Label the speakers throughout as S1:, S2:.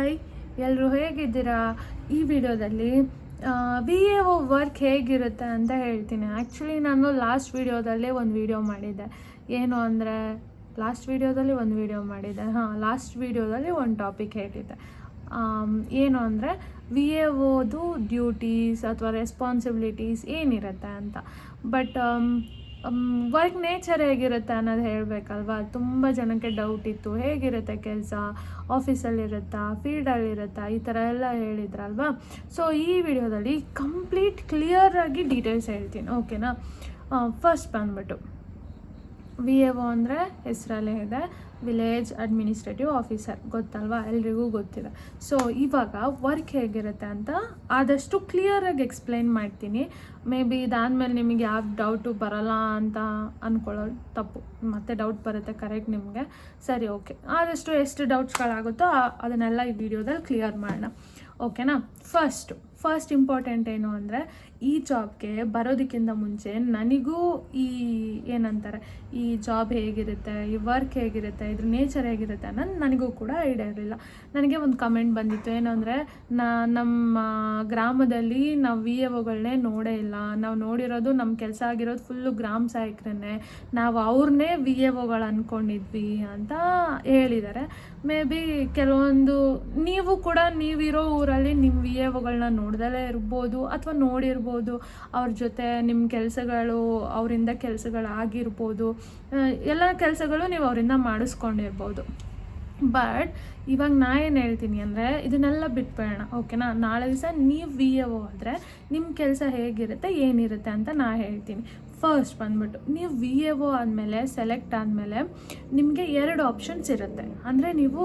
S1: Hi, ಎಲ್ಲರೂ ಹೇಗಿದ್ದೀರಾ? ಈ ವಿಡಿಯೋದಲ್ಲಿ VAO ವರ್ಕ್ ಹೇಗಿರುತ್ತೆ ಅಂತ ಹೇಳ್ತೀನಿ. ಆ್ಯಕ್ಚುಲಿ ನಾನು ಲಾಸ್ಟ್ ವಿಡಿಯೋದಲ್ಲೇ ಒಂದು ವಿಡಿಯೋ ಮಾಡಿದ್ದೆ. ಏನು ಅಂದರೆ ಲಾಸ್ಟ್ ವಿಡಿಯೋದಲ್ಲಿ ಒಂದು ಟಾಪಿಕ್ ಹೇಳಿದ್ದೆ. ಏನು ಅಂದರೆ VAOದು ಡ್ಯೂಟೀಸ್ ಅಥವಾ ರೆಸ್ಪಾನ್ಸಿಬಿಲಿಟೀಸ್ ಏನಿರುತ್ತೆ ಅಂತ. ಬಟ್ ವರ್ಕ್ ನೇಚರ್ ಹೇಗಿರುತ್ತೆ ಅನ್ನೋದು ಹೇಳಬೇಕಲ್ವಾ. ತುಂಬ ಜನಕ್ಕೆ ಡೌಟ್ ಇತ್ತು, ಹೇಗಿರುತ್ತೆ ಕೆಲಸ, ಆಫೀಸಲ್ಲಿರುತ್ತಾ, ಫೀಲ್ಡಲ್ಲಿರುತ್ತಾ, ಈ ಥರ ಎಲ್ಲ ಹೇಳಿದ್ರಲ್ವಾ. ಸೊ ಈ ವಿಡಿಯೋದಲ್ಲಿ ಕಂಪ್ಲೀಟ್ ಕ್ಲಿಯರಾಗಿ ಡೀಟೇಲ್ಸ್ ಹೇಳ್ತೀನಿ, ಓಕೆನಾ. ಫಸ್ಟ್ ಬಂದ್ಬಿಟ್ಟು VAO ಅಂದರೆ ಹೆಸರಲ್ಲೇ ಇದೆ, ವಿಲೇಜ್ ಅಡ್ಮಿನಿಸ್ಟ್ರೇಟಿವ್ ಆಫೀಸರ್, ಗೊತ್ತಲ್ವಾ, ಎಲ್ರಿಗೂ ಗೊತ್ತಿದೆ. ಸೊ ಇವಾಗ ವರ್ಕ್ ಹೇಗಿರುತ್ತೆ ಅಂತ ಆದಷ್ಟು ಕ್ಲಿಯರಾಗಿ ಎಕ್ಸ್ಪ್ಲೈನ್ ಮಾಡ್ತೀನಿ. ಮೇ ಬಿ ಇದಾದಮೇಲೆ ನಿಮಗೆ ಯಾವ ಡೌಟು ಬರೋಲ್ಲ ಅಂತ ಅಂದ್ಕೊಳ್ಳೋದು ತಪ್ಪು. ಮತ್ತೆ ಡೌಟ್ ಬರುತ್ತೆ, ಕರೆಕ್ಟ್ ನಿಮಗೆ. ಸರಿ, ಓಕೆ, ಆದಷ್ಟು ಎಷ್ಟು ಡೌಟ್ಸ್ಗಳಾಗುತ್ತೋ ಅದನ್ನೆಲ್ಲ ಈ ವಿಡಿಯೋದಲ್ಲಿ ಕ್ಲಿಯರ್ ಮಾಡೋಣ, ಓಕೆನಾ. ಫಸ್ಟ್ ಇಂಪಾರ್ಟೆಂಟ್ ಏನು ಅಂದರೆ, ಈ ಜಾಬ್ಗೆ ಬರೋದಕ್ಕಿಂತ ಮುಂಚೆ ನನಗೂ ಏನಂತಾರೆ, ಈ ಜಾಬ್ ಹೇಗಿರುತ್ತೆ, ಈ ವರ್ಕ್ ಹೇಗಿರುತ್ತೆ, ಇದ್ರ ನೇಚರ್ ಹೇಗಿರುತ್ತೆ ಅನ್ನೋದು ನನಗೂ ಕೂಡ ಐಡಿಯಾ ಇರಲಿಲ್ಲ. ನನಗೆ ಒಂದು ಕಮೆಂಟ್ ಬಂದಿತ್ತು, ಏನಂದರೆ ನಮ್ಮ ಗ್ರಾಮದಲ್ಲಿ ನಾವು VAOಗಳನ್ನೇ ನೋಡೇ ಇಲ್ಲ, ನಾವು ನೋಡಿರೋದು ನಮ್ಮ ಕೆಲಸ ಆಗಿರೋದು ಫುಲ್ಲು ಗ್ರಾಮ ಸಹಾಯಕರನ್ನೇ, ನಾವು ಅವ್ರನ್ನೇ VAOಗಳು ಅಂದ್ಕೊಂಡಿದ್ವಿ ಅಂತ ಹೇಳಿದ್ದಾರೆ. ಮೇ ಬಿ ಕೆಲವೊಂದು ನೀವಿರೋ ಊರಲ್ಲಿ ನಿಮ್ಮ VAOಗಳನ್ನ ನೋಡ್ದಲೇ ಇರ್ಬೋದು, ಅಥವಾ ನೋಡಿರ್ಬೋದು, ಅವ್ರ ಜೊತೆ ನಿಮ್ಮ ಕೆಲಸಗಳು, ಅವರಿಂದ ಕೆಲಸಗಳಾಗಿರ್ಬೋದು, ಎಲ್ಲ ಕೆಲಸಗಳು ನೀವು ಅವರಿಂದ ಮಾಡಿಸ್ಕೊಂಡಿರ್ಬೋದು. ಬಟ್ ಇವಾಗ ನಾ ಏನು ಹೇಳ್ತೀನಿ ಅಂದರೆ, ಇದನ್ನೆಲ್ಲ ಬಿಟ್ಬೇಡ, ಓಕೆನಾ. ನಾಳೆ ದಿವಸ ನೀವು VAO ಆದರೆ ನಿಮ್ಮ ಕೆಲಸ ಹೇಗಿರುತ್ತೆ, ಏನಿರುತ್ತೆ ಅಂತ ನಾ ಹೇಳ್ತೀನಿ. ಫಸ್ಟ್ ಬಂದ್ಬಿಟ್ಟು ನೀವು VAO ಆದಮೇಲೆ, ಸೆಲೆಕ್ಟ್ ಆದಮೇಲೆ ನಿಮಗೆ 2 ಆಪ್ಷನ್ಸ್ ಇರುತ್ತೆ. ಅಂದರೆ ನೀವು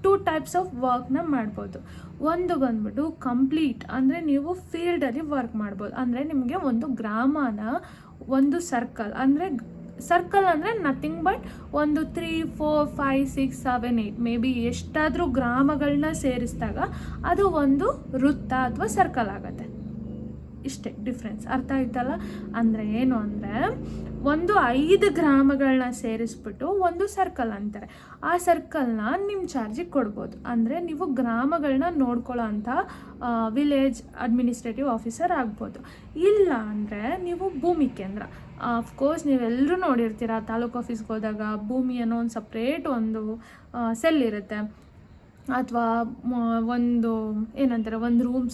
S1: 2 ಟೈಪ್ಸ್ ಆಫ್ ವರ್ಕ್ನ ಮಾಡ್ಬೋದು. ಒಂದು ಬಂದ್ಬಿಟ್ಟು ಕಂಪ್ಲೀಟ್, ಅಂದರೆ ನೀವು ಫೀಲ್ಡಲ್ಲಿ ವರ್ಕ್ ಮಾಡ್ಬೋದು. ಅಂದರೆ ನಿಮಗೆ ಒಂದು ಗ್ರಾಮನ, ಒಂದು ಸರ್ಕಲ್ ಅಂದರೆ ನಥಿಂಗ್ ಬಟ್ ಒಂದು 3, 4, 5, 6, 7, 8 ಮೇ ಬಿ ಎಷ್ಟಾದರೂ ಗ್ರಾಮಗಳನ್ನ ಸೇರಿಸಿದಾಗ ಅದು ಒಂದು ವೃತ್ತ ಅಥವಾ ಸರ್ಕಲ್ ಆಗುತ್ತೆ. ಇಷ್ಟೇ ಡಿಫ್ರೆನ್ಸ್, ಅರ್ಥ ಆಯ್ತಲ್ಲ. ಅಂದರೆ ಏನು ಅಂದರೆ, ಒಂದು 5 ಗ್ರಾಮಗಳನ್ನ ಸೇರಿಸ್ಬಿಟ್ಟು ಒಂದು ಸರ್ಕಲ್ ಅಂತಾರೆ. ಆ ಸರ್ಕಲ್ನ ನಿಮ್ಮ ಚಾರ್ಜಿಗೆ ಕೊಡ್ಬೋದು. ಅಂದರೆ ನೀವು ಗ್ರಾಮಗಳನ್ನ ನೋಡ್ಕೊಳ್ಳೋ ಅಂಥ ವಿಲೇಜ್ ಅಡ್ಮಿನಿಸ್ಟ್ರೇಟಿವ್ ಆಫೀಸರ್ ಆಗ್ಬೋದು. ಇಲ್ಲ ಅಂದರೆ ನೀವು ಭೂಮಿ ಕೇಂದ್ರ, ಅಫ್ಕೋರ್ಸ್ ನೀವೆಲ್ಲರೂ ನೋಡಿರ್ತೀರ, ತಾಲೂಕು ಆಫೀಸ್ಗೆ ಹೋದಾಗ ಭೂಮಿ ಅನ್ನೋ ಒಂದು ಸಪ್ರೇಟ್ ಒಂದು ಸೆಲ್ ಇರುತ್ತೆ, ಅಥವಾ ಒಂದು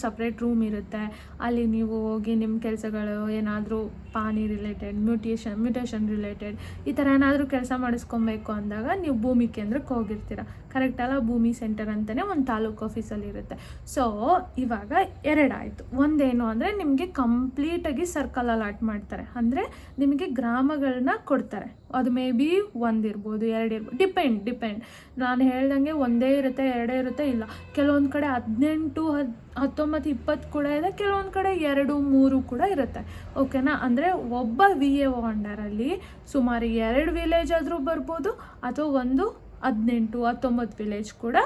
S1: ಸಪ್ರೇಟ್ ರೂಮ್ ಇರುತ್ತೆ. ಅಲ್ಲಿ ನೀವು ಹೋಗಿ ನಿಮ್ಮ ಕೆಲಸಗಳು ಏನಾದರೂ ಪಾನಿ ರಿಲೇಟೆಡ್, ಮ್ಯೂಟೇಷನ್ ರಿಲೇಟೆಡ್ ಈ ಥರ ಏನಾದರೂ ಕೆಲಸ ಮಾಡಿಸ್ಕೊಬೇಕು ಅಂದಾಗ ನೀವು ಭೂಮಿ ಕೇಂದ್ರಕ್ಕೆ ಹೋಗಿರ್ತೀರ, ಕರೆಕ್ಟಲ್ಲ. ಭೂಮಿ ಸೆಂಟರ್ ಅಂತಲೇ ಒಂದು ತಾಲೂಕು ಆಫೀಸಲ್ಲಿ ಇರುತ್ತೆ. ಸೊ ಇವಾಗ 2 ಆಯಿತು. ಒಂದೇನು ಅಂದರೆ ನಿಮಗೆ ಕಂಪ್ಲೀಟಾಗಿ ಸರ್ಕಲ್ ಅಲಾಟ್ ಮಾಡ್ತಾರೆ, ಅಂದರೆ ನಿಮಗೆ ಗ್ರಾಮಗಳನ್ನ ಕೊಡ್ತಾರೆ. ಅದು ಮೇ ಬಿ 1 ಇರ್ಬೋದು, 2 ಇರ್ಬೋದು, ಡಿಪೆಂಡ್. ನಾನು ಹೇಳ್ದಂಗೆ ಒಂದೇ ಇರುತ್ತೆ, 2 ಇರುತ್ತೆ, ಇಲ್ಲ ಕೆಲವೊಂದು ಕಡೆ 18, 19, 20 ಕೂಡ ಇದೆ, ಕೆಲವೊಂದು ಕಡೆ 2, 3 ಕೂಡ ಇರುತ್ತೆ, ಓಕೆನಾ. ಅಂದರೆ ಒಬ್ಬ VAO ಅಂಡರಲ್ಲಿ ಸುಮಾರು 2 ವಿಲೇಜ್ ಆದರೂ ಬರ್ಬೋದು, ಅಥವಾ 18, 19 ವಿಲೇಜ್ ಕೂಡ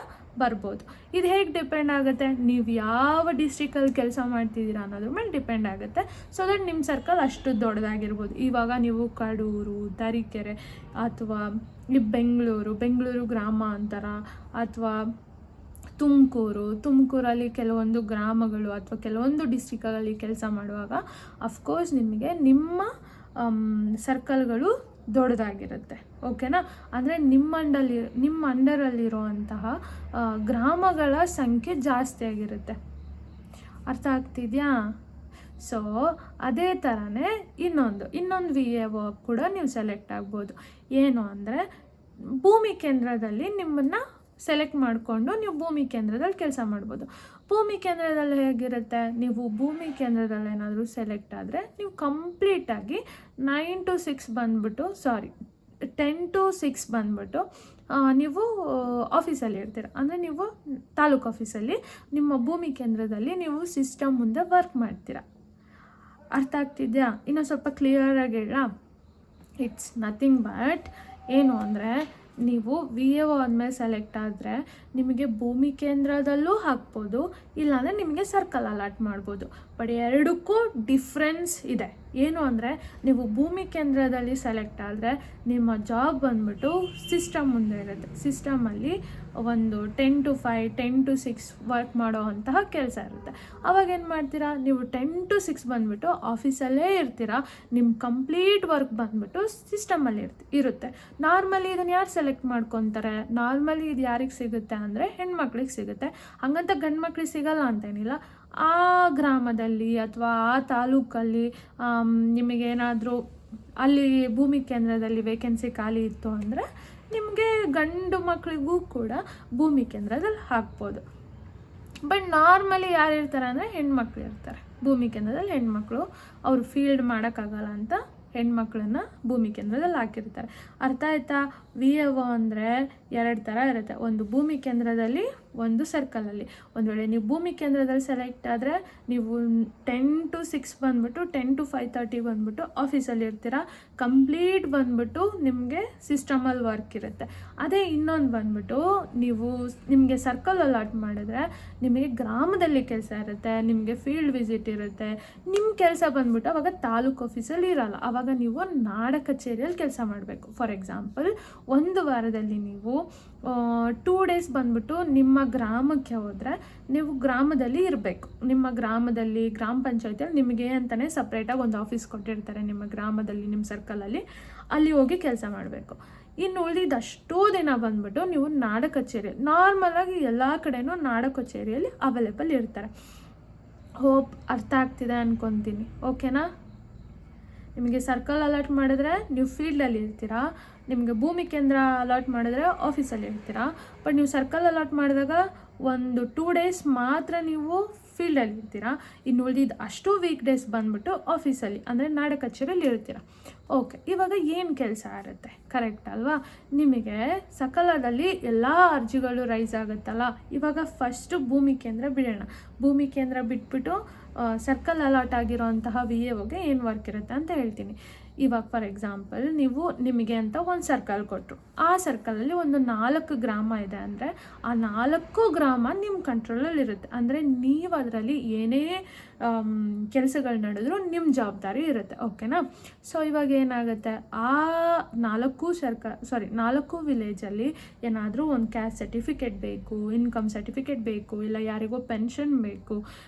S1: ಬರ್ಬೋದು. ಇದು ಹೇಗೆ ಡಿಪೆಂಡ್ ಆಗುತ್ತೆ, ನೀವು ಯಾವ ಡಿಸ್ಟ್ರಿಕ್ಟಲ್ಲಿ ಕೆಲಸ ಮಾಡ್ತಿದ್ದೀರಾ ಅನ್ನೋದ್ರ ಮೇಲೆ ಡಿಪೆಂಡ್ ಆಗುತ್ತೆ. ಸೊ ದಟ್ ನಿಮ್ಮ ಸರ್ಕಲ್ ಅಷ್ಟು ದೊಡ್ಡದಾಗಿರ್ಬೋದು. ಇವಾಗ ನೀವು ಕಡೂರು, ತರೀಕೆರೆ, ಅಥವಾ ಈ ಬೆಂಗಳೂರು ಗ್ರಾಮಾಂತರ, ಅಥವಾ ತುಮಕೂರಲ್ಲಿ ಕೆಲವೊಂದು ಗ್ರಾಮಗಳು ಅಥವಾ ಕೆಲವೊಂದು ಡಿಸ್ಟ್ರಿಕ್ಗಳಲ್ಲಿ ಕೆಲಸ ಮಾಡುವಾಗ ಅಫ್ಕೋರ್ಸ್ ನಿಮಗೆ ನಿಮ್ಮ ಸರ್ಕಲ್ಗಳು ದೊಡ್ಡದಾಗಿರುತ್ತೆ, ಓಕೆನಾ. ಅಂದರೆ ನಿಮ್ಮ ಅಂಡರಲ್ಲಿರುವಂತಹ ಗ್ರಾಮಗಳ ಸಂಖ್ಯೆ ಜಾಸ್ತಿ ಆಗಿರುತ್ತೆ, ಅರ್ಥ ಆಗ್ತಿದೆಯಾ. ಸೊ ಅದೇ ಥರನೇ ಇನ್ನೊಂದು VAO ಕೂಡ ನೀವು ಸೆಲೆಕ್ಟ್ ಆಗ್ಬೋದು. ಏನು ಅಂದರೆ, ಭೂಮಿ ಕೇಂದ್ರದಲ್ಲಿ ನಿಮ್ಮನ್ನು ಸೆಲೆಕ್ಟ್ ಮಾಡಿಕೊಂಡು ನೀವು ಭೂಮಿ ಕೇಂದ್ರದಲ್ಲಿ ಕೆಲಸ ಮಾಡ್ಬೋದು. ಭೂಮಿ ಕೇಂದ್ರದಲ್ಲಿ ಹೇಗಿರುತ್ತೆ, ನೀವು ಭೂಮಿ ಕೇಂದ್ರದಲ್ಲಿ ಏನಾದರೂ ಸೆಲೆಕ್ಟ್ ಆದರೆ ನೀವು ಕಂಪ್ಲೀಟಾಗಿ 9 to 6 ಬಂದ್ಬಿಟ್ಟು 10 to 6 ಬಂದ್ಬಿಟ್ಟು ನೀವು ಆಫೀಸಲ್ಲಿ ಇರ್ತೀರ. ಅಂದರೆ ನೀವು ತಾಲೂಕು ಆಫೀಸಲ್ಲಿ ನಿಮ್ಮ ಭೂಮಿ ಕೇಂದ್ರದಲ್ಲಿ ನೀವು ಸಿಸ್ಟಮ್ ಮುಂದೆ ವರ್ಕ್ ಮಾಡ್ತೀರ, ಅರ್ಥ ಆಗ್ತಿದೆಯಾ. ಇನ್ನೂ ಸ್ವಲ್ಪ ಕ್ಲಿಯರಾಗಿ ಹೇಳ, ಇಟ್ಸ್ ನಥಿಂಗ್ ಬಟ್ ಏನು ಅಂದರೆ, ನೀವು VAO ಆದಮೇಲೆ ಸೆಲೆಕ್ಟ್ ಆದರೆ ನಿಮಗೆ ಭೂಮಿ ಕೇಂದ್ರದಲ್ಲೂ ಹಾಕ್ಬೋದು, ಇಲ್ಲಾಂದರೆ ನಿಮಗೆ ಸರ್ಕಲ್ ಅಲಾಟ್ ಮಾಡ್ಬೋದು. ಬಟ್ 2ಕ್ಕೂ ಡಿಫ್ರೆನ್ಸ್ ಇದೆ, ಏನು ಅಂದರೆ ನೀವು ಭೂಮಿ ಕೇಂದ್ರದಲ್ಲಿ ಸೆಲೆಕ್ಟ್ ಆದರೆ ನಿಮ್ಮ ಜಾಬ್ ಬಂದ್ಬಿಟ್ಟು ಸಿಸ್ಟಮ್ ಮುಂದೆ ಇರುತ್ತೆ. ಸಿಸ್ಟಮಲ್ಲಿ ಒಂದು 10 to 5 10 to 6 ವರ್ಕ್ ಮಾಡೋ ಅಂತಹ ಕೆಲಸ ಇರುತ್ತೆ. ಅವಾಗ ಏನು ಮಾಡ್ತೀರಾ, ನೀವು 10 to 6 ಬಂದುಬಿಟ್ಟು ಆಫೀಸಲ್ಲೇ ಇರ್ತೀರಾ. ನಿಮ್ಮ ಕಂಪ್ಲೀಟ್ ವರ್ಕ್ ಬಂದುಬಿಟ್ಟು ಸಿಸ್ಟಮಲ್ಲಿ ಇರುತ್ತೆ. ನಾರ್ಮಲಿ ಇದನ್ನು ಯಾರು ಸೆಲೆಕ್ಟ್ ಮಾಡ್ಕೊತಾರೆ, ನಾರ್ಮಲಿ ಇದು ಯಾರಿಗೆ ಸಿಗುತ್ತೆ ಅಂದರೆ ಹೆಣ್ಮಕ್ಳಿಗೆ ಸಿಗುತ್ತೆ. ಹಾಗಂತ ಗಂಡು ಮಕ್ಳಿಗೆ ಸಿಗಲ್ಲ ಅಂತೇನಿಲ್ಲ. ಆ ಗ್ರಾಮದಲ್ಲಿ ಅಥವಾ ಆ ತಾಲೂಕಲ್ಲಿ ನಿಮಗೇನಾದರೂ ಅಲ್ಲಿ ಭೂಮಿ ಕೇಂದ್ರದಲ್ಲಿ ವೇಕೆನ್ಸಿ ಖಾಲಿ ಇತ್ತು ಅಂದರೆ ನಿಮಗೆ ಗಂಡು ಮಕ್ಕಳಿಗೂ ಕೂಡ ಭೂಮಿ ಕೇಂದ್ರದಲ್ಲಿ ಹಾಕ್ಬೋದು. ಬಟ್ ನಾರ್ಮಲಿ ಯಾರು ಇರ್ತಾರೆ ಅಂದರೆ ಹೆಣ್ಮಕ್ಳು ಇರ್ತಾರೆ. ಭೂಮಿ ಕೇಂದ್ರದಲ್ಲಿ ಹೆಣ್ಮಕ್ಳು ಅವರು ಫೀಲ್ಡ್ ಮಾಡೋಕ್ಕಾಗಲ್ಲ ಅಂತ ಹೆಣ್ಮಕ್ಳನ್ನ ಭೂಮಿ ಕೇಂದ್ರದಲ್ಲಿ ಹಾಕಿರ್ತಾರೆ. ಅರ್ಥ ಆಯ್ತಾ? VAO ಅಂದರೆ 2 ಥರ ಇರುತ್ತೆ. ಒಂದು ಭೂಮಿ ಕೇಂದ್ರದಲ್ಲಿ, ಒಂದು ಸರ್ಕಲಲ್ಲಿ. ಒಂದು ವೇಳೆ ನೀವು ಭೂಮಿ ಕೇಂದ್ರದಲ್ಲಿ ಸೆಲೆಕ್ಟ್ ಆದರೆ ನೀವು 10 to 6 ಬಂದುಬಿಟ್ಟು 10 to 5:30 ಬಂದುಬಿಟ್ಟು ಆಫೀಸಲ್ಲಿ ಇರ್ತೀರಾ. ಕಂಪ್ಲೀಟ್ ಬಂದುಬಿಟ್ಟು ನಿಮಗೆ ಸಿಸ್ಟಮಲ್ಲಿ ವರ್ಕ್ ಇರುತ್ತೆ. ಅದೇ ಇನ್ನೊಂದು ಬಂದುಬಿಟ್ಟು ನಿಮಗೆ ಸರ್ಕಲ್ ಅಲಾಟ್ ಮಾಡಿದ್ರೆ ನಿಮಗೆ ಗ್ರಾಮದಲ್ಲಿ ಕೆಲಸ ಇರುತ್ತೆ, ನಿಮಗೆ ಫೀಲ್ಡ್ ವಿಸಿಟ್ ಇರುತ್ತೆ. ನಿಮ್ಮ ಕೆಲಸ ಬಂದುಬಿಟ್ಟು ಅವಾಗ ತಾಲೂಕು ಆಫೀಸಲ್ಲಿ ಇರಲ್ಲ. ಆವಾಗ ನೀವು ನಾಡ ಕಚೇರಿಯಲ್ಲಿ ಕೆಲಸ ಮಾಡಬೇಕು. ಫಾರ್ ಎಕ್ಸಾಂಪಲ್, ಒಂದು ವಾರದಲ್ಲಿ ನೀವು 2 days ಬಂದುಬಿಟ್ಟು ನಿಮ್ಮ ಗ್ರಾಮಕ್ಕೆ ಹೋದರೆ ನೀವು ಗ್ರಾಮದಲ್ಲಿ ಇರಬೇಕು. ನಿಮ್ಮ ಗ್ರಾಮದಲ್ಲಿ ಗ್ರಾಮ ಪಂಚಾಯತಿಯಲ್ಲಿ ನಿಮಗೆ ಅಂತಲೇ ಸಪ್ರೇಟಾಗಿ ಒಂದು ಆಫೀಸ್ ಕೊಟ್ಟಿರ್ತಾರೆ ನಿಮ್ಮ ಗ್ರಾಮದಲ್ಲಿ, ನಿಮ್ಮ ಸರ್ಕಲಲ್ಲಿ. ಅಲ್ಲಿ ಹೋಗಿ ಕೆಲಸ ಮಾಡಬೇಕು. ಇನ್ನು ಉಳಿದಷ್ಟು ದಿನ ಬಂದುಬಿಟ್ಟು ನೀವು ನಾಡ ಕಚೇರಿಯಲ್ಲಿ, ನಾರ್ಮಲಾಗಿ ಎಲ್ಲ ಕಡೆನೂ ನಾಡ ಕಚೇರಿಯಲ್ಲಿ ಅವೈಲೇಬಲ್ ಇರ್ತಾರೆ. ಹೋಪ್ ಅರ್ಥ ಆಗ್ತಿದೆ ಅಂದ್ಕೊತೀನಿ. ಓಕೆನಾ? ನಿಮಗೆ ಸರ್ಕಲ್ ಅಲಾಟ್ ಮಾಡಿದ್ರೆ ನೀವು ಫೀಲ್ಡಲ್ಲಿ ಇರ್ತೀರಾ. ನಿಮಗೆ ಭೂಮಿ ಕೇಂದ್ರ ಅಲಾಟ್ ಮಾಡಿದ್ರೆ ಆಫೀಸಲ್ಲಿ ಇರ್ತೀರಾ. ಬಟ್ ನೀವು ಸರ್ಕಲ್ ಅಲಾಟ್ ಮಾಡಿದಾಗ ಒಂದು 2 days ಮಾತ್ರ ನೀವು ಫೀಲ್ಡಲ್ಲಿ ಇರ್ತೀರಾ. ಇನ್ನು ಉಳಿದಿದ್ದು ಅಷ್ಟು ವೀಕ್ ಡೇಸ್ ಬಂದುಬಿಟ್ಟು ಆಫೀಸಲ್ಲಿ ಅಂದರೆ ನಾಡ ಕಚೇರಿಯಲ್ಲಿ ಇರ್ತೀರಾ. ಓಕೆ, ಇವಾಗ ಏನು ಕೆಲಸ ಇರುತ್ತೆ, ಕರೆಕ್ಟ್ ಅಲ್ವಾ? ನಿಮಗೆ ಸಕಾಲದಲ್ಲಿ ಎಲ್ಲ ಅರ್ಜಿಗಳು ರೈಸ್ ಆಗುತ್ತಲ್ಲ. ಇವಾಗ ಫಸ್ಟು ಭೂಮಿ ಕೇಂದ್ರ ಬಿಡೋಣ. ಭೂಮಿ ಕೇಂದ್ರ ಬಿಟ್ಬಿಟ್ಟು ಸರ್ಕಲ್ ಅಲಾಟ್ ಆಗಿರೋಂತಹ VAOಗೆ ಏನು ವರ್ಕ್ ಇರುತ್ತೆ ಅಂತ ಹೇಳ್ತೀನಿ. ಇವಾಗ ಫಾರ್ ಎಕ್ಸಾಂಪಲ್, ನಿಮಗೆ ಅಂತ ಒಂದು ಸರ್ಕಲ್ ಕೊಟ್ಟರು. ಆ ಸರ್ಕಲಲ್ಲಿ ಒಂದು 4 ಗ್ರಾಮ ಇದೆ ಅಂದರೆ ಆ 4 ಗ್ರಾಮ ನಿಮ್ಮ ಕಂಟ್ರೋಲಲ್ಲಿರುತ್ತೆ. ಅಂದರೆ ನೀವು ಅದರಲ್ಲಿ ಏನೇ ಕೆಲಸಗಳು ನಡೆದ್ರು ನಿಮ್ಮ ಜವಾಬ್ದಾರಿ ಇರುತ್ತೆ. ಓಕೆನಾ? ಸೊ ಇವಾಗ ಏನಾಗುತ್ತೆ, ಆ 4 ವಿಲೇಜಲ್ಲಿ ಏನಾದರೂ ಒಂದು ಕ್ಯಾಸ್ಟ್ ಸರ್ಟಿಫಿಕೇಟ್ ಬೇಕು, ಇನ್ಕಮ್ ಸರ್ಟಿಫಿಕೇಟ್ ಬೇಕು, ಇಲ್ಲ ಯಾರಿಗೋ ಪೆನ್ಷನ್ ಬೇಕು,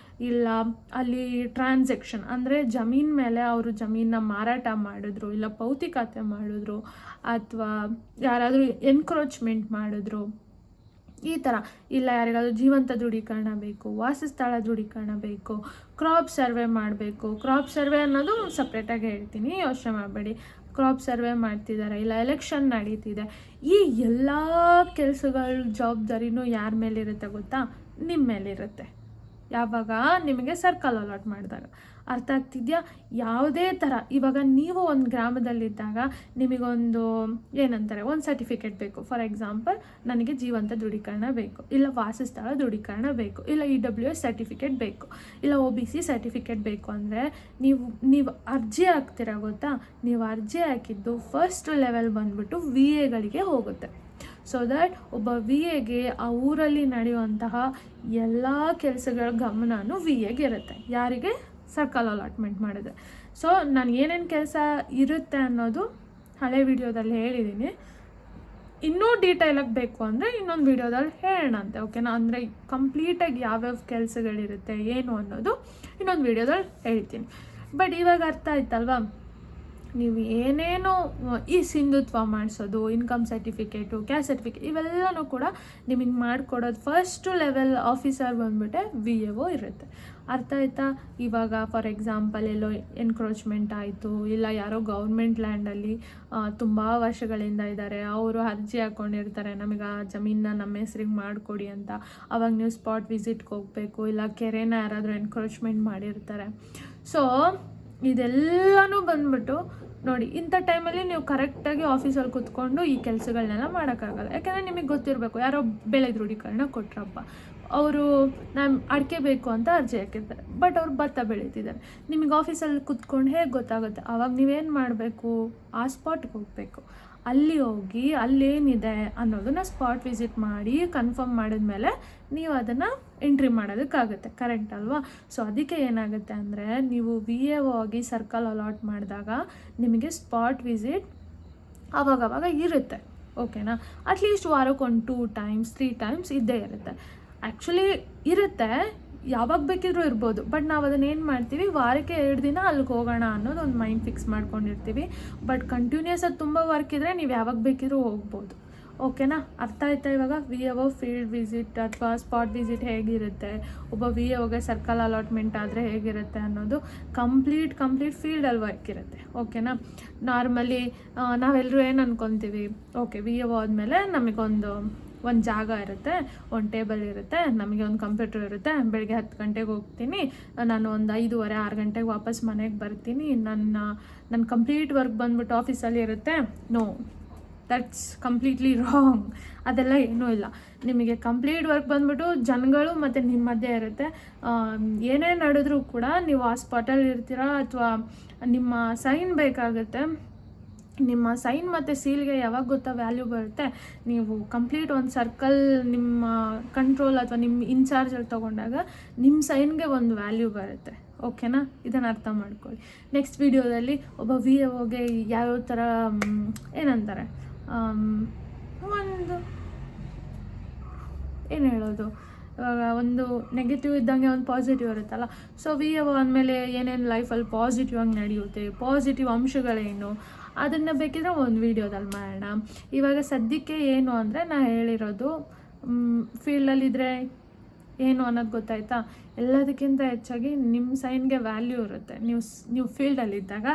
S1: ಇಲ್ಲ ಅಲ್ಲಿ ಟ್ರಾನ್ಸಾಕ್ಷನ್ ಅಂದರೆ ಜಮೀನ್ ಮೇಲೆ ಅವರು ಜಮೀನನ್ನ ಮಾರಾಟ ಮಾಡಿದ್ರು, ಇಲ್ಲ ಭೌತಿಕತೆ ಮಾಡಿದ್ರು, ಅಥವಾ ಯಾರಾದರೂ ಎನ್ಕ್ರೋಚ್ಮೆಂಟ್ ಮಾಡಿದ್ರು, ಈ ಥರ. ಇಲ್ಲ ಯಾರಿಗಾದ್ರೂ ಜೀವಂತ ದೃಢೀಕರಣ ಬೇಕು, ವಾಸಸ್ಥಳ ದೃಢೀಕರಣ ಬೇಕು, ಕ್ರಾಪ್ ಸರ್ವೆ ಮಾಡಬೇಕು. ಕ್ರಾಪ್ ಸರ್ವೆ ಅನ್ನೋದು ಸಪ್ರೇಟಾಗಿ ಹೇಳ್ತೀನಿ, ಯೋಚನೆ ಮಾಡಬೇಡಿ. ಕ್ರಾಪ್ ಸರ್ವೆ ಮಾಡ್ತಿದ್ದಾರೆ, ಇಲ್ಲ ಎಲೆಕ್ಷನ್ ನಡೀತಿದೆ. ಈ ಎಲ್ಲ ಕೆಲಸಗಳ ಜವಾಬ್ದಾರಿನೂ ಯಾರ ಮೇಲಿರುತ್ತೆ ಗೊತ್ತಾ? ನಿಮ್ಮ ಮೇಲಿರುತ್ತೆ. ಯಾವಾಗ ನಿಮಗೆ ಸರ್ಕಲ್ ಅಲಾಟ್ ಮಾಡಿದಾಗ. ಅರ್ಥ ಆಗ್ತಿದೆಯಾ? ಯಾವುದೇ ಥರ ಇವಾಗ ನೀವು ಒಂದು ಗ್ರಾಮದಲ್ಲಿದ್ದಾಗ ನಿಮಗೊಂದು ಏನಂತಾರೆ, ಒಂದು ಸರ್ಟಿಫಿಕೇಟ್ ಬೇಕು. ಫಾರ್ ಎಕ್ಸಾಂಪಲ್, ನನಗೆ ಜೀವಂತ ದೃಢೀಕರಣ ಬೇಕು, ಇಲ್ಲ ವಾಸಸ್ಥಳ ದೃಢೀಕರಣ ಬೇಕು, ಇಲ್ಲ EWS ಸರ್ಟಿಫಿಕೇಟ್ ಬೇಕು, ಇಲ್ಲ OBC ಸರ್ಟಿಫಿಕೇಟ್ ಬೇಕು ಅಂದರೆ ನೀವು ಅರ್ಜಿ ಹಾಕ್ತೀರಾ ಗೊತ್ತಾ? ನೀವು ಅರ್ಜಿ ಹಾಕಿದ್ದು ಫಸ್ಟ್ ಲೆವೆಲ್ ಬಂದುಬಿಟ್ಟು VAಗಳಿಗೆ ಹೋಗುತ್ತೆ. ಸೊ ದ್ಯಾಟ್ ಒಬ್ಬ VAಗೆ ಆ ಊರಲ್ಲಿ ನಡೆಯುವಂತಹ ಎಲ್ಲ ಕೆಲಸಗಳ ಗಮನನೂ VAಗೆ ಇರುತ್ತೆ. ಯಾರಿಗೆ? ಸರ್ಕಲ್ ಅಲಾಟ್ಮೆಂಟ್ ಮಾಡಿದೆ. ಸೊ ನಾನು ಏನೇನು ಕೆಲಸ ಇರುತ್ತೆ ಅನ್ನೋದು ಹಳೆ ವಿಡಿಯೋದಲ್ಲಿ ಹೇಳಿದ್ದೀನಿ. ಇನ್ನೂ ಡೀಟೇಲಾಗಿ ಬೇಕು ಅಂದರೆ ಇನ್ನೊಂದು ವಿಡಿಯೋದಲ್ಲಿ ಹೇಳೋಣ ಅಂತೆ. ಓಕೆನಾ? ಅಂದರೆ ಕಂಪ್ಲೀಟಾಗಿ ಯಾವ್ಯಾವ ಕೆಲಸಗಳಿರುತ್ತೆ ಏನು ಅನ್ನೋದು ಇನ್ನೊಂದು ವಿಡಿಯೋದಲ್ಲಿ ಹೇಳ್ತೀನಿ. ಬಟ್ ಇವಾಗ ಅರ್ಥ ಆಯ್ತಲ್ವಾ? ನೀವು ಏನೇನೋ ಈ ಸಿಂಧುತ್ವ ಮಾಡಿಸೋದು, ಇನ್ಕಮ್ ಸರ್ಟಿಫಿಕೇಟು, ಕ್ಯಾಸ್ಟ್ ಸರ್ಟಿಫಿಕೇಟ್, ಇವೆಲ್ಲನೂ ಕೂಡ ನಿಮಗೆ ಮಾಡಿಕೊಡೋದು ಫಸ್ಟು ಲೆವೆಲ್ ಆಫೀಸರ್ ಬಂದುಬಿಟ್ಟೆ VAO ಇರುತ್ತೆ. ಅರ್ಥ ಆಯ್ತಾ? ಇವಾಗ ಫಾರ್ ಎಕ್ಸಾಂಪಲ್ ಎಲ್ಲೋ ಎನ್ಕ್ರೋಚ್ಮೆಂಟ್ ಆಯಿತು, ಇಲ್ಲ ಯಾರೋ ಗೌರ್ಮೆಂಟ್ ಲ್ಯಾಂಡಲ್ಲಿ ತುಂಬ ವರ್ಷಗಳಿಂದ ಇದ್ದಾರೆ, ಅವರು ಅರ್ಜಿ ಹಾಕ್ಕೊಂಡಿರ್ತಾರೆ ನಮಗೆ ಆ ಜಮೀನನ್ನ ನಮ್ಮ ಹೆಸ್ರಿಗೆ ಮಾಡಿಕೊಡಿ ಅಂತ. ಅವಾಗ ನೀವು ಸ್ಪಾಟ್ ವಿಸಿಟ್ಗೆ ಹೋಗಬೇಕು, ಇಲ್ಲ ಕೆರೆನ ಯಾರಾದರೂ ಎನ್ಕ್ರೋಚ್ಮೆಂಟ್ ಮಾಡಿರ್ತಾರೆ. ಸೊ ಇದೆಲ್ಲನೂ ಬಂದ್ಬಿಟ್ಟು ನೋಡಿ, ಇಂಥ ಟೈಮಲ್ಲಿ ನೀವು ಕರೆಕ್ಟಾಗಿ ಆಫೀಸಲ್ಲಿ ಕೂತ್ಕೊಂಡು ಈ ಕೆಲಸಗಳನ್ನೆಲ್ಲ ಮಾಡೋಕ್ಕಾಗಲ್ಲ. ಯಾಕೆಂದರೆ ನಿಮಗೆ ಗೊತ್ತಿರಬೇಕು, ಯಾರೋ ಬೆಳೆ ದೃಢೀಕರಣ ಕೊಟ್ರಪ್ಪ, ಅವರು ನಾನು ಅಡಿಕೆ ಬೇಕು ಅಂತ ಅರ್ಜಿ ಹಾಕಿರ್ತಾರೆ, ಬಟ್ ಅವ್ರು ಭತ್ತ ಬೆಳೀತಿದ್ದಾರೆ. ನಿಮಗೆ ಆಫೀಸಲ್ಲಿ ಕೂತ್ಕೊಂಡು ಹೇಗೆ ಗೊತ್ತಾಗುತ್ತೆ? ಆವಾಗ ನೀವೇನು ಮಾಡಬೇಕು? ಆ ಸ್ಪಾಟ್ಗೆ ಹೋಗಬೇಕು. ಅಲ್ಲಿ ಹೋಗಿ ಅಲ್ಲೇನಿದೆ ಅನ್ನೋದನ್ನ ಸ್ಪಾಟ್ ವಿಸಿಟ್ ಮಾಡಿ ಕನ್ಫರ್ಮ್ ಮಾಡಿದ್ಮೇಲೆ ನೀವು ಅದನ್ನು ಎಂಟ್ರಿ ಮಾಡೋದಕ್ಕಾಗುತ್ತೆ, ಕರೆಕ್ಟ್ ಅಲ್ವಾ? ಸೊ ಅದಕ್ಕೆ ಏನಾಗುತ್ತೆ ಅಂದರೆ, ನೀವು VAO ಆಗಿ ಸರ್ಕಲ್ ಅಲಾಟ್ ಮಾಡಿದಾಗ ನಿಮಗೆ ಸ್ಪಾಟ್ ವಿಸಿಟ್ ಆವಾಗವಾಗ ಇರುತ್ತೆ, ಓಕೆನಾ? ಅಟ್ಲೀಸ್ಟ್ ವಾರಕ್ಕೆ ಒಂದು 2 times 3 times ಇದ್ದೇ ಇರುತ್ತೆ. ಆ್ಯಕ್ಚುಲಿ ಇರುತ್ತೆ, ಯಾವಾಗ ಬೇಕಿದ್ರೂ ಇರ್ಬೋದು. ಬಟ್ ನಾವು ಅದನ್ನ ಏನು ಮಾಡ್ತೀವಿ, ವಾರಕ್ಕೆ 2 ದಿನ ಅಲ್ಲಿಗೆ ಹೋಗೋಣ ಅನ್ನೋದು ಒಂದು ಮೈಂಡ್ ಫಿಕ್ಸ್ ಮಾಡ್ಕೊಂಡಿರ್ತೀವಿ. ಬಟ್ ಕಂಟಿನ್ಯೂಸ್ ಅದು ತುಂಬ ವರ್ಕ್ ಇದ್ದರೆ ನೀವು ಯಾವಾಗ ಬೇಕಿದ್ರೂ ಹೋಗ್ಬೋದು, ಓಕೆನಾ? ಅರ್ಥ ಆಯ್ತಾ ಇವಾಗ? VAO ಫೀಲ್ಡ್ ವಿಸಿಟ್ ಅಥವಾ ಸ್ಪಾಟ್ ವಿಸಿಟ್ ಹೇಗಿರುತ್ತೆ, ಒಬ್ಬ VAOಗೆ ಸರ್ಕಲ್ ಅಲಾಟ್ಮೆಂಟ್ ಆದರೆ ಹೇಗಿರುತ್ತೆ ಅನ್ನೋದು ಕಂಪ್ಲೀಟ್ ಫೀಲ್ಡಲ್ಲಿ ವರ್ಕ್ ಇರುತ್ತೆ, ಓಕೆನಾ? ನಾರ್ಮಲಿ ನಾವೆಲ್ಲರೂ ಏನು ಅಂದ್ಕೊತೀವಿ, ಓಕೆ VAO ಆದಮೇಲೆ ನಮಗೊಂದು ಜಾಗ ಇರುತ್ತೆ, ಒಂದು ಟೇಬಲ್ ಇರುತ್ತೆ, ನಮಗೆ ಒಂದು ಕಂಪ್ಯೂಟರ್ ಇರುತ್ತೆ, ಬೆಳಗ್ಗೆ 10 ಗಂಟೆಗೆ ಹೋಗ್ತೀನಿ, ನಾನು ಒಂದು 5:30 6 ಗಂಟೆಗೆ ವಾಪಸ್ ಮನೆಗೆ ಬರ್ತೀನಿ, ನನ್ನ ಕಂಪ್ಲೀಟ್ ವರ್ಕ್ ಬಂದ್ಬಿಟ್ಟು ಆಫೀಸಲ್ಲಿ ಇರುತ್ತೆ. No, that's completely wrong. ಅದೆಲ್ಲ ಏನೂ ಇಲ್ಲ. ನಿಮಗೆ ಕಂಪ್ಲೀಟ್ ವರ್ಕ್ ಬಂದ್ಬಿಟ್ಟು ಜನಗಳು ಮತ್ತು ನಿಮ್ಮ ಮಧ್ಯೆ ಇರುತ್ತೆ. ಏನೇ ನಡೆದ್ರೂ ಕೂಡ ನೀವು ಆ ಸ್ಪಾಟಲ್ಲಿ ಇರ್ತೀರಾ, ಅಥವಾ ನಿಮ್ಮ ಸೈನ್ ಬೇಕಾಗುತ್ತೆ. ನಿಮ್ಮ ಸೈನ್ ಮತ್ತು ಸೀಲ್ಗೆ ಯಾವಾಗ ಗೊತ್ತಾ ವ್ಯಾಲ್ಯೂ ಬರುತ್ತೆ, ನೀವು ಕಂಪ್ಲೀಟ್ ಒಂದು ಸರ್ಕಲ್ ನಿಮ್ಮ ಕಂಟ್ರೋಲ್ ಅಥವಾ ನಿಮ್ಮ ಇನ್ಚಾರ್ಜಲ್ಲಿ ತೊಗೊಂಡಾಗ ನಿಮ್ಮ ಸೈನ್ಗೆ ಒಂದು ವ್ಯಾಲ್ಯೂ ಬರುತ್ತೆ, ಓಕೆನಾ? ಇದನ್ನು ಅರ್ಥ ಮಾಡ್ಕೊಳ್ಳಿ. ನೆಕ್ಸ್ಟ್ ವಿಡಿಯೋದಲ್ಲಿ ಒಬ್ಬ VAOಗೆ ಯಾವ್ಯಾವ ಥರ ಏನಂತಾರೆ, ಒಂದು ಏನು ಹೇಳೋದು, ಇವಾಗ ಒಂದು ನೆಗೆಟಿವ್ ಇದ್ದಂಗೆ ಒಂದು ಪಾಸಿಟಿವ್ ಇರುತ್ತಲ್ಲ. ಸೊ VAO ಅಂದಮೇಲೆ ಏನೇನು ಲೈಫಲ್ಲಿ ಪಾಸಿಟಿವ್ ಆಗಿ ನಡೆಯುತ್ತೆ, ಪಾಸಿಟಿವ್ ಅಂಶಗಳೇನು, ಅದನ್ನು ಬೇಕಿದ್ರೆ ಒಂದು ವೀಡಿಯೋದಲ್ಲಿ ಮಾಡೋಣ. ಇವಾಗ ಸದ್ಯಕ್ಕೆ ಏನು ಅಂದರೆ, ನಾನು ಹೇಳಿರೋದು ಫೀಲ್ಡಲ್ಲಿದ್ದರೆ ಏನು ಅನ್ನೋದು ಗೊತ್ತಾಯ್ತಾ? ಎಲ್ಲದಕ್ಕಿಂತ ಹೆಚ್ಚಾಗಿ ನಿಮ್ಮ ಸೈನ್ಗೆ ವ್ಯಾಲ್ಯೂ ಇರುತ್ತೆ. ನೀವು ಫೀಲ್ಡಲ್ಲಿದ್ದಾಗ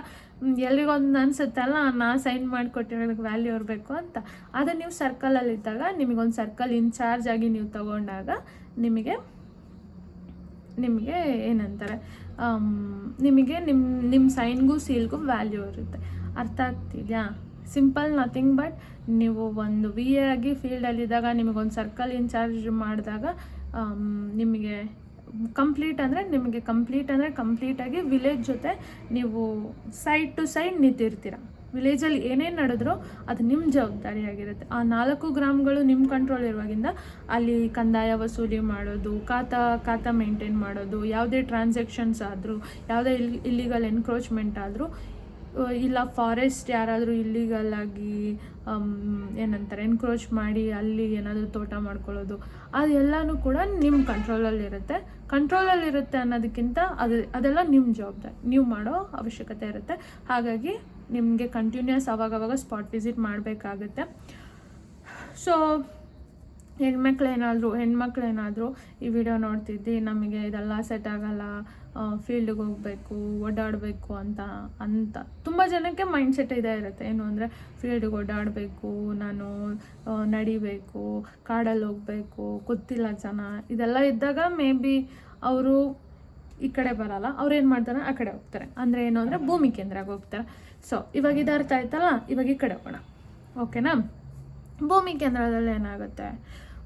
S1: ಎಲ್ಲಿಗೊಂದು ಅನಿಸುತ್ತಲ್ಲ, ನಾ ಸೈನ್ ಮಾಡಿಕೊಟ್ಟಿರೋದಕ್ಕೆ ವ್ಯಾಲ್ಯೂ ಇರಬೇಕು ಅಂತ. ಆದರೆ ನೀವು ಸರ್ಕಲಲ್ಲಿದ್ದಾಗ ನಿಮಗೊಂದು ಸರ್ಕಲ್ ಇನ್ಚಾರ್ಜ್ ಆಗಿ ನೀವು ತೊಗೊಂಡಾಗ ನಿಮಗೆ ಏನಂತಾರೆ, ನಿಮಗೆ ನಿಮ್ಮ ಸೈನ್ಗೂ ಸೀಲ್ಗೂ ವ್ಯಾಲ್ಯೂ ಇರುತ್ತೆ. ಅರ್ಥ ಆಗ್ತಿದೆಯಾ? ಸಿಂಪಲ್, ನಥಿಂಗ್ ಬಟ್ ನೀವು ಒಂದು VA ಆಗಿ ಫೀಲ್ಡಲ್ಲಿದ್ದಾಗ ನಿಮಗೊಂದು ಸರ್ಕಲ್ ಇನ್ಚಾರ್ಜ್ ಮಾಡಿದಾಗ ನಿಮಗೆ ಕಂಪ್ಲೀಟಾಗಿ ವಿಲೇಜ್ ಜೊತೆ ನೀವು ಸೈಡ್ ಟು ಸೈಡ್ ನಿಂತಿರ್ತೀರ. ವಿಲೇಜಲ್ಲಿ ಏನೇನು ನಡೆದ್ರೂ ಅದು ನಿಮ್ಮ ಜವಾಬ್ದಾರಿಯಾಗಿರುತ್ತೆ. ಆ 4 ಗ್ರಾಮಗಳು ನಿಮ್ಮ ಕಂಟ್ರೋಲ್ ಇರುವಾಗಿಂದ ಅಲ್ಲಿ ಕಂದಾಯ ವಸೂಲಿ ಮಾಡೋದು, ಖಾತಾ ಮೇಂಟೈನ್ ಮಾಡೋದು, ಯಾವುದೇ ಟ್ರಾನ್ಸಾಕ್ಷನ್ಸ್ ಆದರೂ, ಯಾವುದೇ ಇಲ್ಲಿಗಲ್ ಎನ್ಕ್ರೋಚ್ಮೆಂಟ್ ಆದರೂ, ಇಲ್ಲ ಫಾರೆಸ್ಟ್ ಯಾರಾದರೂ ಇಲ್ಲಿಗಲ್ಲಾಗಿ ಏನಂತಾರೆ ಎನ್ಕ್ರೋಚ್ ಮಾಡಿ ಅಲ್ಲಿ ಏನಾದರೂ ತೋಟ ಮಾಡ್ಕೊಳ್ಳೋದು, ಅದೆಲ್ಲನೂ ಕೂಡ ನಿಮ್ಮ ಕಂಟ್ರೋಲಲ್ಲಿರುತ್ತೆ ಅನ್ನೋದಕ್ಕಿಂತ ಅದೆಲ್ಲ ನಿಮ್ಮ ಜವಾಬ್ದಾರಿ, ನೀವು ಮಾಡೋ ಅವಶ್ಯಕತೆ ಇರುತ್ತೆ. ಹಾಗಾಗಿ ನಿಮಗೆ ಕಂಟಿನ್ಯೂಸ್ ಆವಾಗವಾಗ ಸ್ಪಾಟ್ ವಿಸಿಟ್ ಮಾಡಬೇಕಾಗುತ್ತೆ. ಸೊ ಹೆಣ್ಮಕ್ಳೇನಾದರೂ ಈ ವಿಡಿಯೋ ನೋಡ್ತಿದ್ದು ನಮಗೆ ಇದೆಲ್ಲ ಸೆಟ್ ಆಗಲ್ಲ, ಫೀಲ್ಡಿಗೆ ಹೋಗಬೇಕು, ಓಡಾಡಬೇಕು ಅಂತ ತುಂಬ ಜನಕ್ಕೆ ಮೈಂಡ್ಸೆಟ್ ಇದೇ ಇರುತ್ತೆ. ಏನು ಅಂದರೆ, ಫೀಲ್ಡಿಗೆ ಓಡಾಡಬೇಕು, ನಾನು ನಡಿಬೇಕು, ಕಾಡಲ್ಲಿ ಹೋಗಬೇಕು, ಗೊತ್ತಿಲ್ಲ ಜನ, ಇದೆಲ್ಲ ಇದ್ದಾಗ ಮೇ ಬಿ ಅವರು ಈ ಕಡೆ ಬರಲ್ಲ, ಅವ್ರು ಏನು ಮಾಡ್ತಾರೆ, ಆ ಕಡೆ ಹೋಗ್ತಾರೆ. ಅಂದರೆ ಏನು ಅಂದರೆ ಭೂಮಿ ಕೇಂದ್ರಕ್ಕೆ ಹೋಗ್ತಾರೆ. ಸೊ ಇವಾಗ ಇದು ಅರ್ಥ ಆಯ್ತಲ್ಲ, ಇವಾಗ ಈ ಕಡೆ ಹೋಗೋಣ, ಓಕೆನಾ? ಭೂಮಿ ಕೇಂದ್ರದಲ್ಲಿ ಏನಾಗುತ್ತೆ,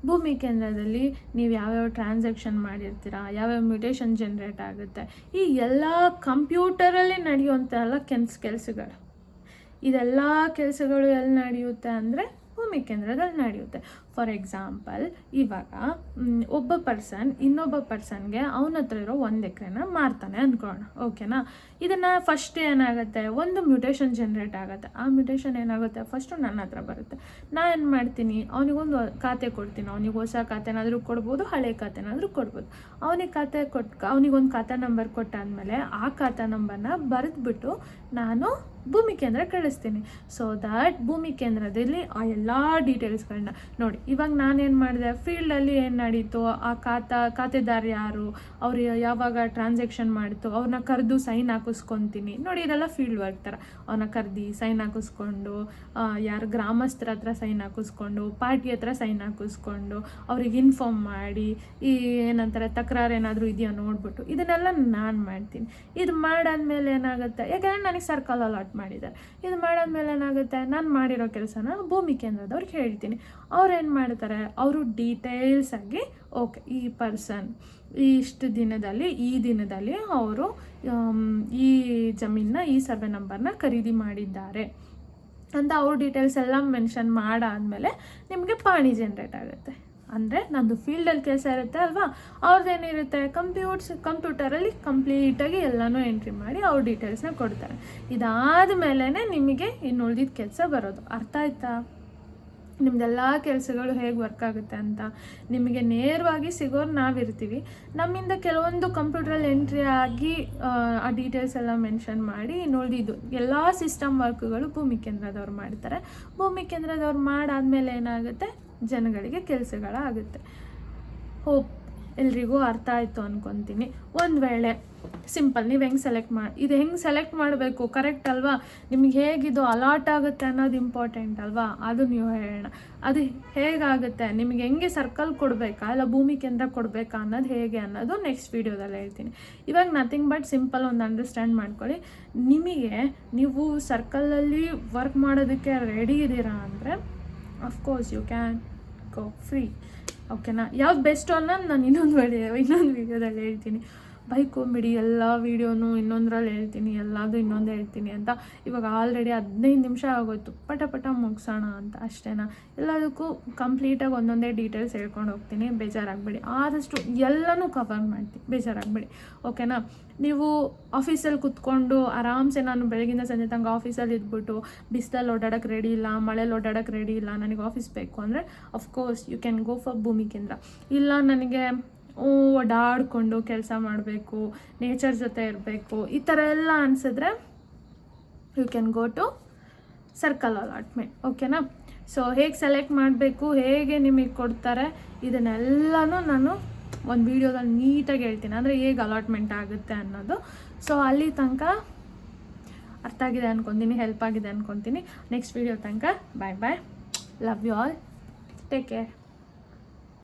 S1: ಭೂಮಿ ಕೇಂದ್ರದಲ್ಲಿ ನೀವು ಯಾವ್ಯಾವ ಟ್ರಾನ್ಸಾಕ್ಷನ್ ಮಾಡಿರ್ತೀರಾ, ಯಾವ್ಯಾವ ಮ್ಯೂಟೇಷನ್ ಜನ್ರೇಟ್ ಆಗುತ್ತೆ, ಈ ಎಲ್ಲ ಕಂಪ್ಯೂಟರಲ್ಲಿ ನಡೆಯುವಂಥ ಎಲ್ಲ ಕೆಲಸಗಳು, ಇದೆಲ್ಲ ಕೆಲಸಗಳು ಎಲ್ಲಿ ನಡೆಯುತ್ತೆ ಅಂದರೆ ಭೂಮಿ ಕೇಂದ್ರದಲ್ಲಿ ನಡೆಯುತ್ತೆ. ಫಾರ್ ಎಕ್ಸಾಂಪಲ್, ಇವಾಗ ಒಬ್ಬ ಪರ್ಸನ್ ಇನ್ನೊಬ್ಬ ಪರ್ಸನ್ಗೆ ಅವನ ಹತ್ರ ಇರೋ 1 ಎಕರೆನ ಮಾರ್ತಾನೆ ಅಂದ್ಕೊಳ್ಳೋಣ, ಓಕೆನಾ? ಇದನ್ನು ಫಸ್ಟ್ ಏನಾಗುತ್ತೆ, ಒಂದು ಮ್ಯೂಟೇಷನ್ ಜನ್ರೇಟ್ ಆಗುತ್ತೆ. ಆ ಮ್ಯೂಟೇಷನ್ ಏನಾಗುತ್ತೆ, ಫಸ್ಟು ನನ್ನ ಹತ್ರ ಬರುತ್ತೆ. ನಾನು ಏನು ಮಾಡ್ತೀನಿ, ಅವನಿಗೊಂದು ಖಾತೆ ಕೊಡ್ತೀನಿ. ಅವನಿಗೆ ಹೊಸ ಖಾತೆನಾದರೂ ಕೊಡ್ಬೋದು, ಹಳೆ ಖಾತೆನಾದರೂ ಕೊಡ್ಬೋದು. ಅವನಿಗೊಂದು ಖಾತಾ ನಂಬರ್ ಕೊಟ್ಟಾದಮೇಲೆ ಆ ಖಾತಾ ನಂಬರ್ನ ಬರೆದ್ಬಿಟ್ಟು ನಾನು ಭೂಮಿ ಕೇಂದ್ರ ಕಳಿಸ್ತೀನಿ. ಸೊ ದ್ಯಾಟ್ ಭೂಮಿ ಕೇಂದ್ರದಲ್ಲಿ ಆ ಎಲ್ಲ ಡೀಟೇಲ್ಸ್ಗಳನ್ನ ನೋಡಿ. ಇವಾಗ ನಾನೇನು ಮಾಡಿದೆ, ಫೀಲ್ಡಲ್ಲಿ ಏನು ನಡೀತು, ಆ ಖಾತೆದಾರ ಯಾರು, ಅವ್ರು ಯಾವಾಗ ಟ್ರಾನ್ಸಾಕ್ಷನ್ ಮಾಡಿತು, ಅವ್ರನ್ನ ಕರೆದು ಸೈನ್ ಹಾಕಿಸ್ಕೊತೀನಿ ನೋಡಿ. ಇದೆಲ್ಲ ಫೀಲ್ಡ್ ವರ್ಕ್ ಥರ. ಅವ್ರನ್ನ ಕರೆದು ಸೈನ್ ಹಾಕಿಸ್ಕೊಂಡು, ಯಾರು ಗ್ರಾಮಸ್ಥರ ಹತ್ರ ಸೈನ್ ಹಾಕಿಸ್ಕೊಂಡು, ಪಾರ್ಟಿ ಹತ್ರ ಸೈನ್ ಹಾಕಿಸ್ಕೊಂಡು, ಅವ್ರಿಗೆ ಇನ್ಫಾರ್ಮ್ ಮಾಡಿ, ಈ ಏನಂತಾರೆ ತಕರಾರು ಏನಾದರೂ ಇದೆಯಾ ನೋಡ್ಬಿಟ್ಟು ಇದನ್ನೆಲ್ಲ ನಾನು ಮಾಡ್ತೀನಿ. ಇದು ಮಾಡಾದ್ಮೇಲೆ ಏನಾಗುತ್ತೆ, ಯಾಕಂದರೆ ನನಗೆ ಸರ್ಕಲ್ ಅಲಾಟ್ ಮಾಡಿದ್ದಾರೆ. ಇದು ಮಾಡಾದ್ಮೇಲೆ ಏನಾಗುತ್ತೆ, ನಾನು ಮಾಡಿರೋ ಕೆಲಸನ ಭೂಮಿ ಕೇಂದ್ರದವ್ರಿಗೆ ಹೇಳ್ತೀನಿ. ಅವ್ರು ಏನು ಮಾಡ್ತಾರೆ, ಅವರು ಡೀಟೇಲ್ಸ್ ಆಗಿ ಓಕೆ ಈ ಪರ್ಸನ್ ಇಷ್ಟು ದಿನದಲ್ಲಿ ಈ ದಿನದಲ್ಲಿ ಅವರು ಈ ಜಮೀನನ್ನ ಈ ಸರ್ವೆ ನಂಬರ್ನ ಖರೀದಿ ಮಾಡಿದ್ದಾರೆ ಅಂತ ಅವ್ರ ಡೀಟೇಲ್ಸ್ ಎಲ್ಲ ಮೆನ್ಷನ್ ಮಾಡಾದಮೇಲೆ ನಿಮಗೆ ಪಾಣಿ ಜನ್ರೇಟ್ ಆಗುತ್ತೆ. ಅಂದರೆ ನಂದು ಫೀಲ್ಡಲ್ಲಿ ಕೆಲಸ ಇರುತ್ತೆ ಅಲ್ವಾ, ಅವ್ರದ್ದೇನಿರುತ್ತೆ ಕಂಪ್ಯೂಟರಲ್ಲಿ ಕಂಪ್ಲೀಟಾಗಿ ಎಲ್ಲನೂ ಎಂಟ್ರಿ ಮಾಡಿ ಅವ್ರ ಡೀಟೇಲ್ಸ್ನ ಕೊಡ್ತಾರೆ. ಇದಾದ ಮೇಲೇ ನಿಮಗೆ ಇನ್ನು ಉಳಿದಿದ್ದ ಕೆಲಸ ಬರೋದು. ಅರ್ಥ ಆಯ್ತಾ? ನಿಮ್ಮದೆಲ್ಲ ಕೆಲಸಗಳು ಹೇಗೆ ವರ್ಕ್ ಆಗುತ್ತೆ ಅಂತ ನಿಮಗೆ ನೇರವಾಗಿ ಸಿಗೋರು ನಾವಿರ್ತೀವಿ. ನಮ್ಮಿಂದ ಕೆಲವೊಂದು ಕಂಪ್ಯೂಟ್ರಲ್ಲಿ ಎಂಟ್ರಿ ಆಗಿ ಆ ಡೀಟೇಲ್ಸ್ ಎಲ್ಲ ಮೆನ್ಷನ್ ಮಾಡಿ ಇನ್ನುಳಿದಿದ್ದು ಎಲ್ಲ ಸಿಸ್ಟಮ್ ವರ್ಕ್ಗಳು ಭೂಮಿ ಕೇಂದ್ರದವ್ರು ಮಾಡ್ತಾರೆ. ಭೂಮಿ ಕೇಂದ್ರದವ್ರು ಮಾಡಾದ್ಮೇಲೆ ಏನಾಗುತ್ತೆ, ಜನಗಳಿಗೆ ಕೆಲಸಗಳಾಗುತ್ತೆ. ಹೋಪ್ ಎಲ್ರಿಗೂ ಅರ್ಥ ಆಯಿತು ಅಂದ್ಕೊತೀನಿ. ಒಂದು ವೇಳೆ ಸಿಂಪಲ್ ನೀವು ಹೆಂಗೆ ಸೆಲೆಕ್ಟ್ ಮಾಡಬೇಕು ಕರೆಕ್ಟ್ ಅಲ್ವಾ, ನಿಮ್ಗೆ ಹೇಗಿದು ಅಲಾಟ್ ಆಗುತ್ತೆ ಅನ್ನೋದು ಇಂಪಾರ್ಟೆಂಟ್ ಅಲ್ವಾ, ಅದು ನೀವು ಹೇಳೋಣ. ಅದು ಹೇಗಾಗುತ್ತೆ, ನಿಮಗೆ ಹೆಂಗೆ ಸರ್ಕಲ್ ಕೊಡಬೇಕಾ ಇಲ್ಲ ಭೂಮಿ ಕೇಂದ್ರ ಕೊಡಬೇಕಾ ಅನ್ನೋದು ಹೇಗೆ ಅನ್ನೋದು ನೆಕ್ಸ್ಟ್ ವೀಡಿಯೋದಲ್ಲಿ ಹೇಳ್ತೀನಿ. ಇವಾಗ ನಥಿಂಗ್ ಬಟ್ ಸಿಂಪಲ್ ಒಂದು ಅಂಡರ್ಸ್ಟ್ಯಾಂಡ್ ಮಾಡ್ಕೊಳ್ಳಿ. ನಿಮಗೆ ನೀವು ಸರ್ಕಲಲ್ಲಿ ವರ್ಕ್ ಮಾಡೋದಕ್ಕೆ ರೆಡಿ ಇದ್ದೀರಾ ಅಂದರೆ of course you can go free. ಓಕೆನಾ? ಯಾವ್ದು ಬೆಸ್ಟು ಅನ್ನೋದು ನಾನು ಇನ್ನೊಂದು ವೀಡಿಯೋದಲ್ಲಿ ಹೇಳ್ತೀನಿ. ಬೈಕೋಬಿಡಿ ಎಲ್ಲ ವೀಡಿಯೋನು ಇನ್ನೊಂದರಲ್ಲಿ ಹೇಳ್ತೀನಿ, ಎಲ್ಲದು ಇನ್ನೊಂದು ಹೇಳ್ತೀನಿ ಅಂತ. ಇವಾಗ ಆಲ್ರೆಡಿ 15 ನಿಮಿಷ ಆಗೋಯ್ತು, ಪಟ ಮುಗಿಸೋಣ ಅಂತ ಅಷ್ಟೇನಾ. ಎಲ್ಲದಕ್ಕೂ ಕಂಪ್ಲೀಟಾಗಿ ಒಂದೊಂದೇ ಡೀಟೇಲ್ಸ್ ಹೇಳ್ಕೊಂಡು ಹೋಗ್ತೀನಿ, ಬೇಜಾರಾಗಬೇಡಿ. ಆದಷ್ಟು ಎಲ್ಲನೂ ಕವರ್ ಮಾಡ್ತೀನಿ, ಬೇಜಾರಾಗಬೇಡಿ. ಓಕೆನಾ? ನೀವು ಆಫೀಸಲ್ಲಿ ಕುತ್ಕೊಂಡು ಆರಾಮ್ಸೆ, ನಾನು ಬೆಳಗಿಂದ ಸಂಜೆ ತನಕ ಆಫೀಸಲ್ಲಿ ಇದ್ಬಿಟ್ಟು ಬಿಸಿಲಲ್ಲಿ ಓಡಾಡೋಕ್ಕೆ ರೆಡಿ ಇಲ್ಲ, ಮಳೇಲಿ ಓಡಾಡೋಕ್ಕೆ ರೆಡಿ ಇಲ್ಲ, ನನಗೆ ಆಫೀಸ್ ಬೇಕು ಅಂದರೆ of course you can go for Bhoomi Kendra. ಇಲ್ಲ ನನಗೆ ಓಡಾಡಿಕೊಂಡು ಕೆಲಸ ಮಾಡಬೇಕು, ನೇಚರ್ ಜೊತೆ ಇರಬೇಕು, ಈ ಥರ ಎಲ್ಲ ಅನಿಸಿದ್ರೆ you can go to circle allotment. ಓಕೆನಾ? ಸೊ ಹೇಗೆ ಸೆಲೆಕ್ಟ್ ಮಾಡಬೇಕು, ಹೇಗೆ ನಿಮಗೆ ಕೊಡ್ತಾರೆ, ಇದನ್ನೆಲ್ಲನೂ ನಾನು ಒಂದು ವೀಡಿಯೋದಲ್ಲಿ ನೀಟಾಗಿ ಹೇಳ್ತೀನಿ. ಅಂದರೆ ಹೇಗೆ ಅಲಾಟ್ಮೆಂಟ್ ಆಗುತ್ತೆ ಅನ್ನೋದು. ಸೊ ಅಲ್ಲಿ ತನಕ ಅರ್ಥ ಆಗಿದೆ ಅಂದ್ಕೊತೀನಿ, ಹೆಲ್ಪ್ ಆಗಿದೆ ಅಂದ್ಕೊತೀನಿ. ನೆಕ್ಸ್ಟ್ ವೀಡಿಯೋ ತನಕ bye, love you all, take care.